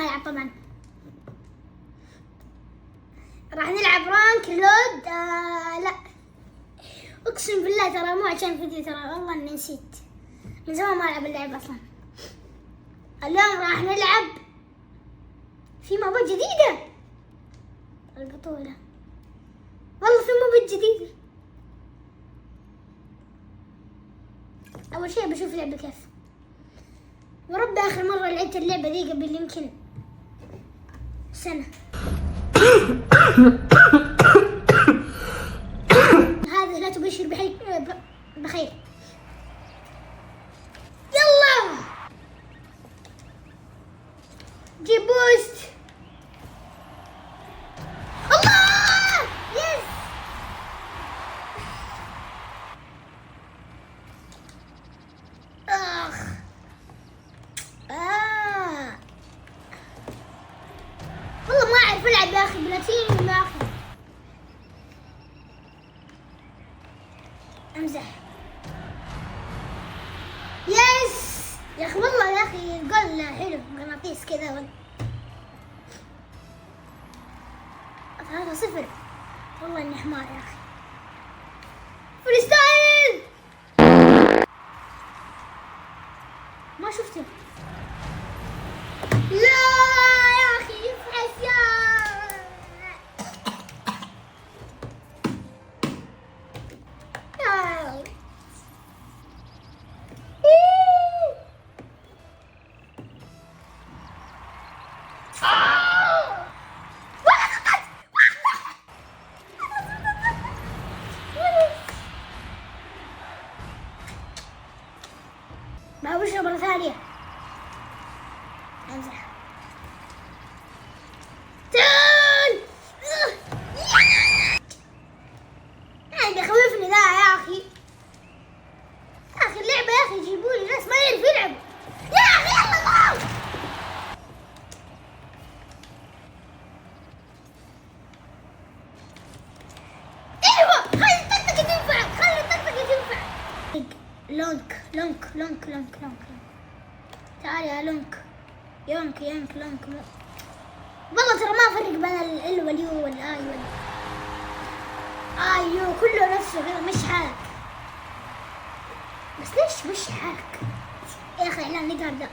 ما يلعب طبعا. راح نلعب رانك لود. لا اقسم بالله ترى مو عشان فيديو، ترى والله اني نسيت، من زمان ما العب اللعبة اصلا. اليوم راح نلعب في مابات جديدة، البطولة والله في مابات جديدة. اول شيء بشوف اللعبة كيف، ورب اخر مرة لعبت اللعبة دي قبل يمكن سنة. هذا لا تبشر بخير. يلا جيب بوست. الله يس. اخ والله ما اعرف العب يا اخي بلاتينيوم يا اخي. امزح. يس يا اخي والله يا اخي الجول حلو، قناطيس كذا. 3-0 والله اني حمار يا اخي. فريستايل ما شفته. لا يا اخي يفحص يا بحوشها مرة ثانية. امزح. يعني بيخوفني ذا يا اخي. يا اخي اللعبة يا اخي يجيبوا لي ناس ما يعرف يلعب يا اخي. يلا جول. ايوه خلي الطقطقة تنفع، خلي الطقطقة تنفع. لونك تعال يا لونك. يونك والله ترى ما افرق بين ال واليو والاي يو كله نفسه كذا. مش حالك بس ليش مش حالك يا اخي؟ اعلان نقهر ده.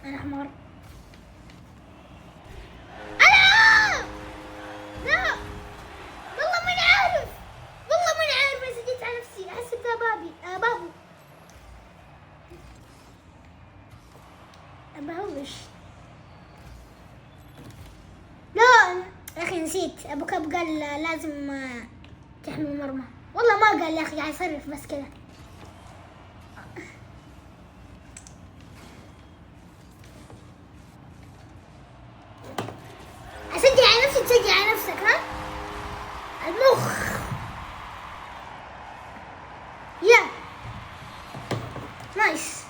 انا حمار. بهوش. لا يا اخي نسيت، ابو كاب قال لازم تحمي المرمى. والله ما قال يا اخي، قاعد يصرف بس كذا. اسجل على نفسي، تسجل على نفسك ها. المخ يا نايس.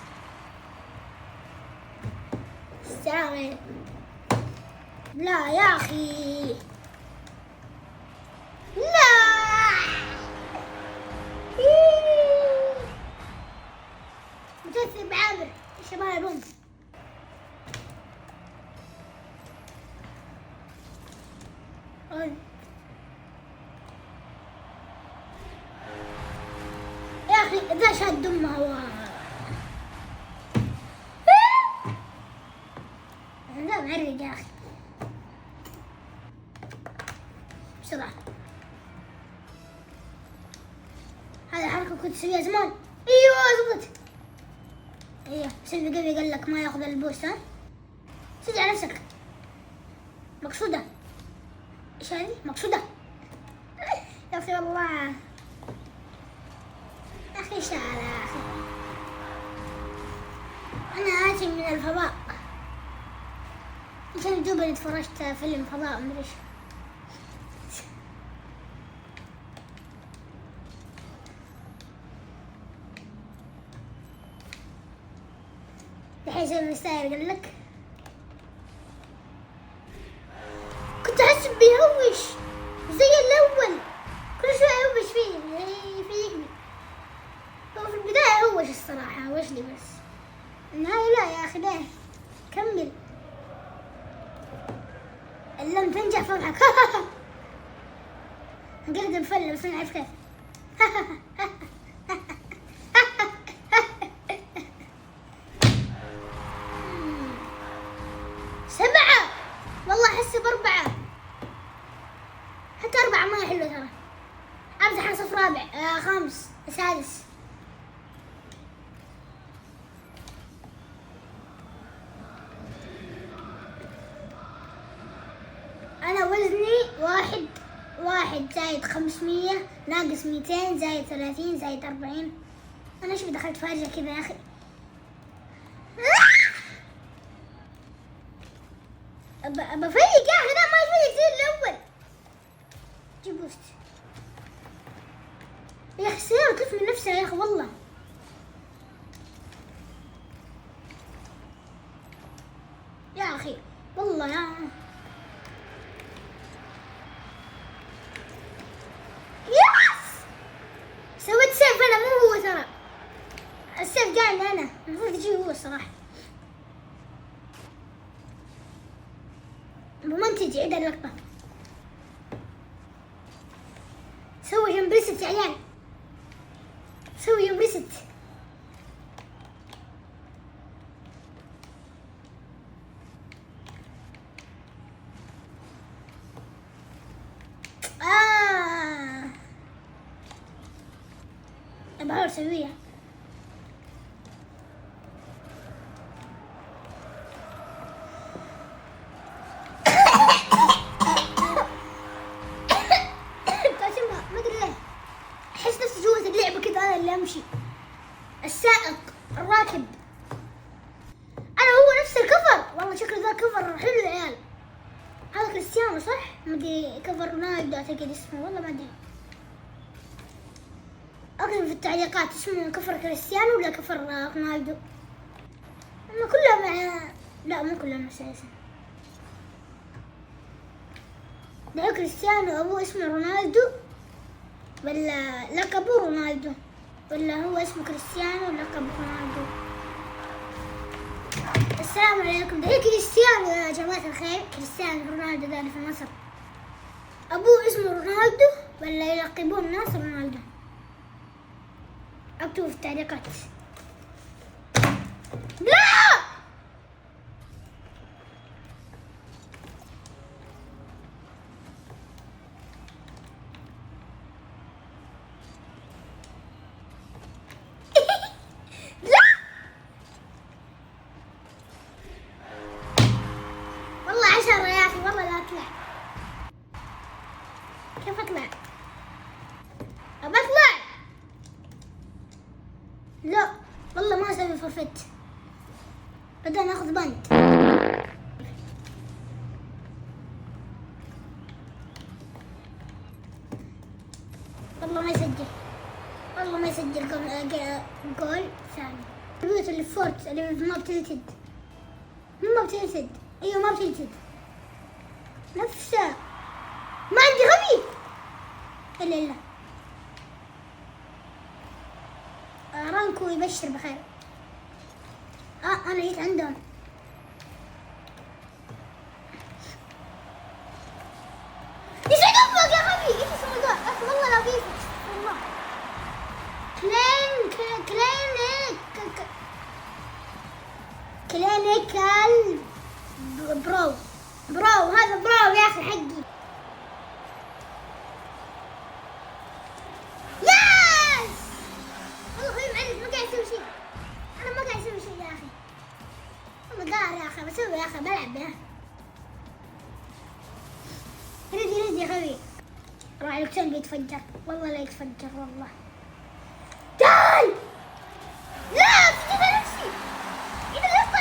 السلام. لا يا اخي لا. متأثر بعامر شباب بوم. يا اخي ذا شاد دمه هو. لا معرق يا اخي بسرعة. هذه الحركة كنت اسويها زمان. ايوه زبط. ايوه سلبي قبل قال لك ما ياخذ البوست ها. سجل على نفسك. مقصودة. ايش هذه؟ مقصودة. يا اخي والله يا اخي شعر يا اخي. انا اتي من الفضاء عشان دوبني اتفرجت فيلم فضاء مدري ايش. الحين زي ما يستاهل قال لك. كنت احس بيهوش زي الاول، كل شوي يهوش فيه يقبل. هو في البداية هو وش الصراحة وش لي بس النهاية لا يا أخي ليه كمل إن لم تنجح فاضحك نقدر نفل بس نعرف كيف سبعة والله أحس بأربعة حتى أربعة ما حلوة ترى أمزح على صف رابع خامس سادس أنا وزني واحد زايد 500 ناقص 200 زايد 30 زايد 40. أنا إيش دخلت فارجة كذا يا أخي بفيق يا أخي لا ما يفيق زي الأول. جيب بوست يا أخي السيارة تلف من نفسها يا أخي والله. يا أخي والله يا سويت سيف انا مو هو ترى السيف جاي انا المفروض يجي هو الصراحه. المنتج عيد اللقطه سوي جنب ريست يا عيال سوي جنب ريست. بحاول اسويها ما ادري ليه احس نفسي جوة اللعبة كذا انا اللي امشي السائق الراكب انا هو نفس الكفر. والله شكل ذا كفر حلو يا عيال. هذا كريستيانو صح؟ ما ادري كفر رونالدو اعتقد اسمه والله ما ادري. اكتب في التعليقات اسمه كفر كريستيانو ولا كفر رونالدو. اما كلهم لا مو كلهم اساسا. ده كريستيانو ابوه اسمه رونالدو ولا لقبه رونالدو ولا هو اسمه كريستيانو ولقبه رونالدو. السلام عليكم. ده كريستيانو يا جماعة الخير. كريستيانو رونالدو ده في مصر. ابوه اسمه رونالدو ولا يلقبوه الناس رونالدو. اكتبوا في التعليقات. لا لا والله 10 يا اخي والله لا اطلع. كيف اطلع؟ ابى اطلع. لا والله ما اسوي فورفيت. بدنا ناخذ بند. والله ما يسجل. والله ما يسجل جول ثاني. البيوت اللي في فورت اللي ما بتلتد. ما بتلتد. ايوه ما بتلتد. نفسه. ما عندي غبي. الا رانكو يبشر بخير. انا جيت عندهم. يسعد امك يا غبي. ايش اسمه ذا؟ والله لا فيك والله. كلينيكال برو هذا برو يا اخي حقي. ياس والله خوي معلم ما قاعد يسوي شيء. انا ما قاعد اسوي شيء يا اخي. والله قاعد يا اخي بسوي يا اخي بلعب يا اخي. ريدي يا خوي. راح الكتاب بيتفجر والله لا يتفجر والله. تعال لا تجي نفسي. إذا لقطة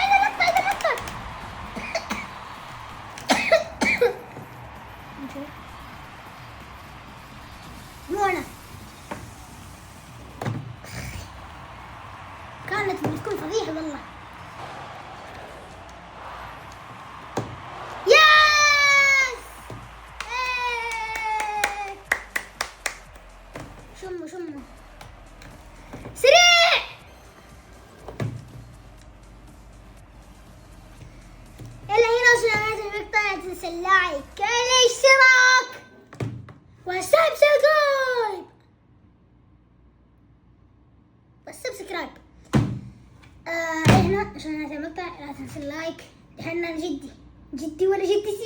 مو أنا. كانت بتكون فضيحة والله. ياس شموا سريع عشان هذا المقطع لا تنسى اللايك. الحين انا جدي ولا جدي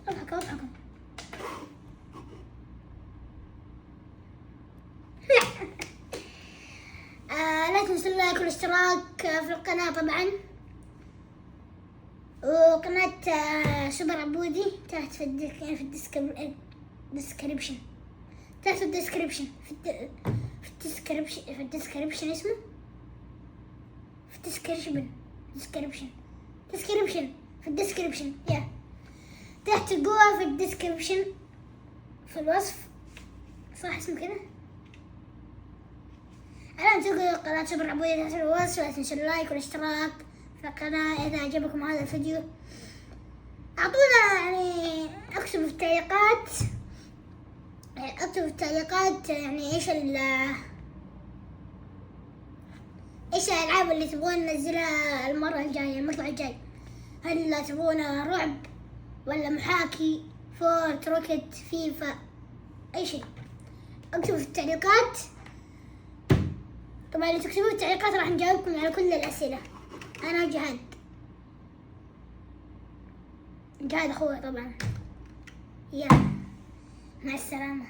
اضحك. لا تنسوا اللايك والاشتراك في القناة طبعا، وقناة سوبر عبودي تحت في الديسكريبشن. تحت الديسكريبشن اسمه في الديسكريبشن يا تحت جوا في الديسكريبشن في الوصف، صح اسمه كذا. الآن تلقوا قناة سوبر عبودي تحت الوصف. لا تنسوا اللايك والاشتراك في القناة. إذا عجبكم هذا الفيديو أعطونا يعني اكتبوا في التعليقات يعني ايش الألعاب اللي تبغون ننزلها المرة الجاية، المقطع الجاي. هل تبغون رعب ولا محاكي، فورت، روكت، فيفا، أي شيء اكتبوا في التعليقات. طبعا اللي تكتبوا في التعليقات راح نجاوبكم على كل الأسئلة. أنا جهاد أخوه طبعا. يلا مع السلامة.